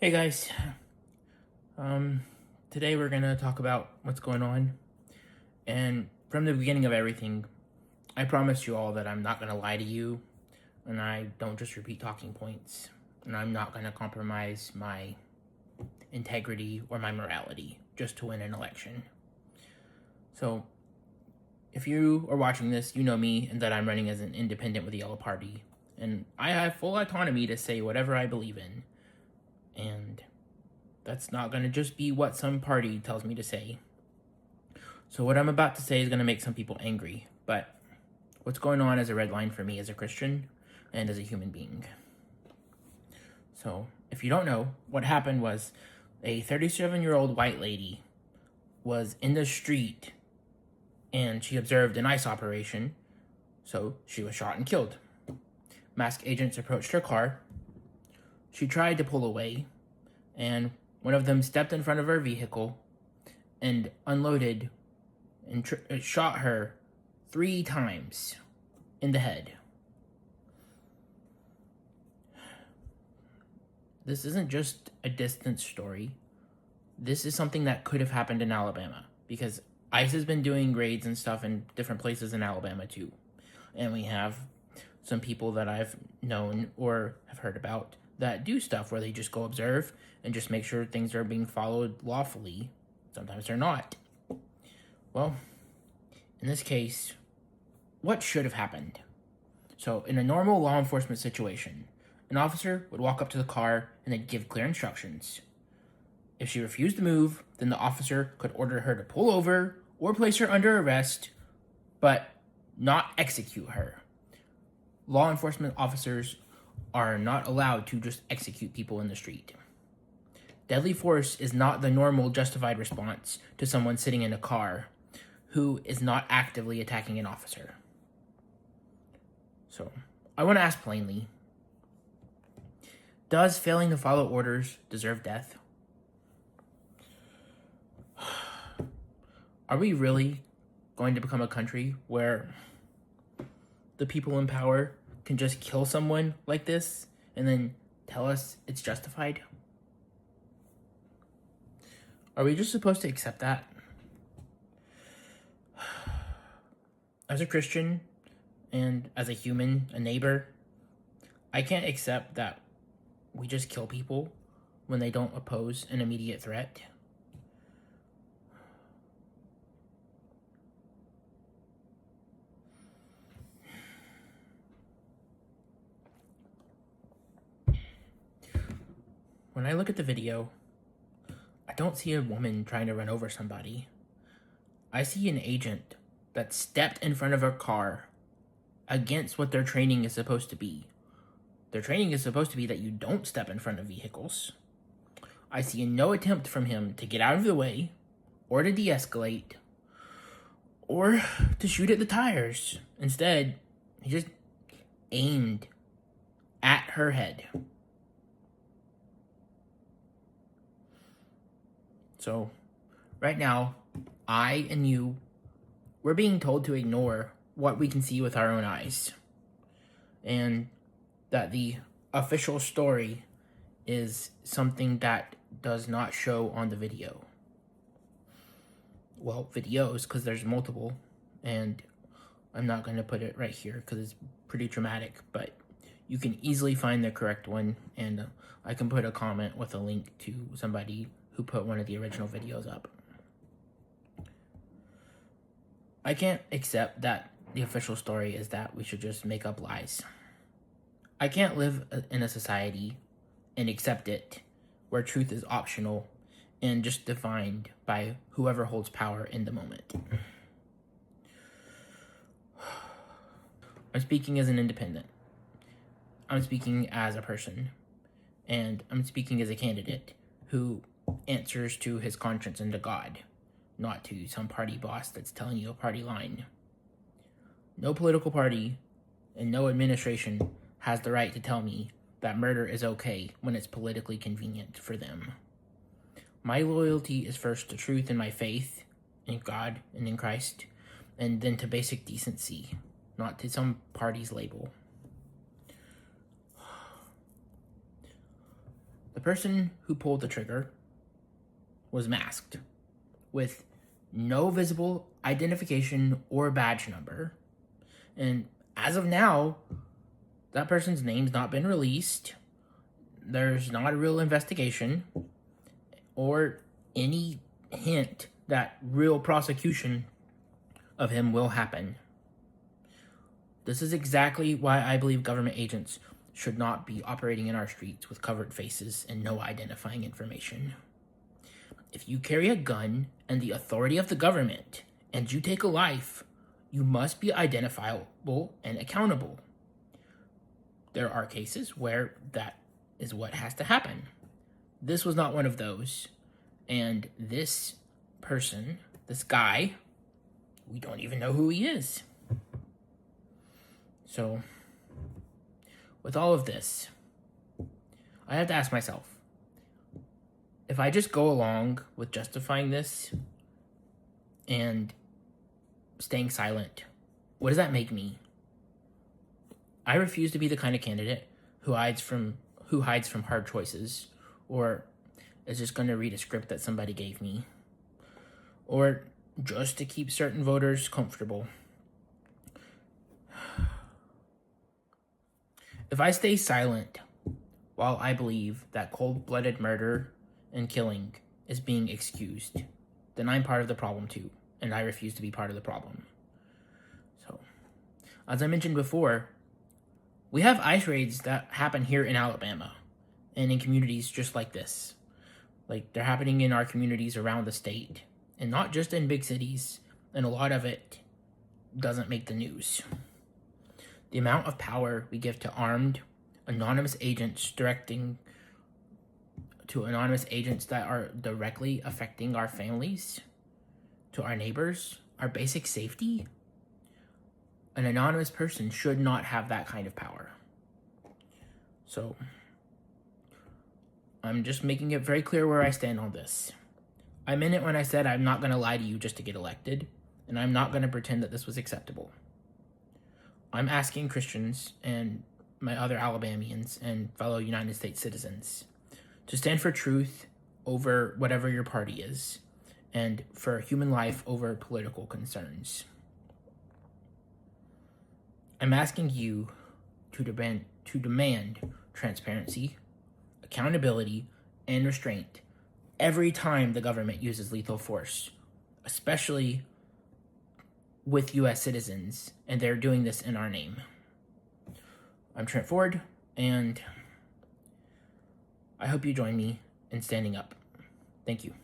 Hey guys, today we're gonna talk about what's going on, and from the beginning of everything, I promised you all that I'm not gonna lie to you, and I don't just repeat talking points, and I'm not gonna compromise my integrity or my morality just to win an election. So, if you are watching this, you know me and that I'm running as an independent with the Yellow Party, and I have full autonomy to say whatever I believe in, and that's not going to just be what some party tells me to say. So what I'm about to say is going to make some people angry, but what's going on is a red line for me as a Christian and as a human being. So if you don't know, what happened was a 37-year-old white lady was in the street and she observed an ICE operation, so she was shot and killed. Masked agents approached her car. She tried to pull away, and one of them stepped in front of her vehicle and unloaded and shot her 3 times in the head. This isn't just a distant story. This is something that could have happened in Alabama, because ICE has been doing raids and stuff in different places in Alabama too. And we have some people that I've known or have heard about that do stuff where they just go observe and just make sure things are being followed lawfully. Sometimes they're not. Well, in this case, what should have happened? So, in a normal law enforcement situation, an officer would walk up to the car and they'd give clear instructions. If she refused to move, then the officer could order her to pull over or place her under arrest, but not execute her. Law enforcement officers are not allowed to just execute people in the street. Deadly force is not the normal justified response to someone sitting in a car who is not actively attacking an officer. So, I want to ask plainly, does failing to follow orders deserve death? Are we really going to become a country where the people in power can just kill someone like this and then tell us it's justified? Are we just supposed to accept that? As a Christian and as a human, a neighbor, I can't accept that we just kill people when they don't oppose an immediate threat. When I look at the video, I don't see a woman trying to run over somebody. I see an agent that stepped in front of a car against what their training is supposed to be. Their training is supposed to be that you don't step in front of vehicles. I see no attempt from him to get out of the way, or to de-escalate, or to shoot at the tires. Instead, he just aimed at her head. So, right now, I and you, we're being told to ignore what we can see with our own eyes. And that the official story is something that does not show on the video. Well, videos, because there's multiple, and I'm not going to put it right here because it's pretty dramatic, but you can easily find the correct one, and I can put a comment with a link to somebody who put one of the original videos up. I can't accept that the official story is that we should just make up lies. I can't live in a society and accept it where truth is optional and just defined by whoever holds power in the moment. I'm speaking as an independent. I'm speaking as a person. And I'm speaking as a candidate who answers to his conscience and to God, not to some party boss that's telling you a party line. No political party and no administration has the right to tell me that murder is okay when it's politically convenient for them. My loyalty is first to truth and my faith in God and in Christ, and then to basic decency, not to some party's label. The person who pulled the trigger was masked with no visible identification or badge number. And as of now, that person's name's not been released. There's not a real investigation or any hint that real prosecution of him will happen. This is exactly why I believe government agents should not be operating in our streets with covered faces and no identifying information. If you carry a gun and the authority of the government and you take a life, you must be identifiable and accountable. There are cases where that is what has to happen. This was not one of those. And this person, this guy, we don't even know who he is. So, with all of this, I have to ask myself, if I just go along with justifying this and staying silent, what does that make me? I refuse to be the kind of candidate who hides from hard choices, or is just going to read a script that somebody gave me, or just to keep certain voters comfortable. If I stay silent while I believe that cold-blooded murder and killing is being excused, then I'm part of the problem too, and I refuse to be part of the problem. So, as I mentioned before, we have ICE raids that happen here in Alabama and in communities just like this. Like, they're happening in our communities around the state, and not just in big cities, and a lot of it doesn't make the news. The amount of power we give to armed, anonymous agents directing to anonymous agents that are directly affecting our families, to our neighbors, our basic safety, an anonymous person should not have that kind of power. So, I'm just making it very clear where I stand on this. I meant it when I said I'm not going to lie to you just to get elected, and I'm not going to pretend that this was acceptable. I'm asking Christians and my other Alabamians and fellow United States citizens to stand for truth over whatever your party is, and for human life over political concerns. I'm asking you to demand transparency, accountability, and restraint every time the government uses lethal force, especially with U.S. citizens, and they're doing this in our name. I'm Trent Ford, and I hope you join me in standing up. Thank you.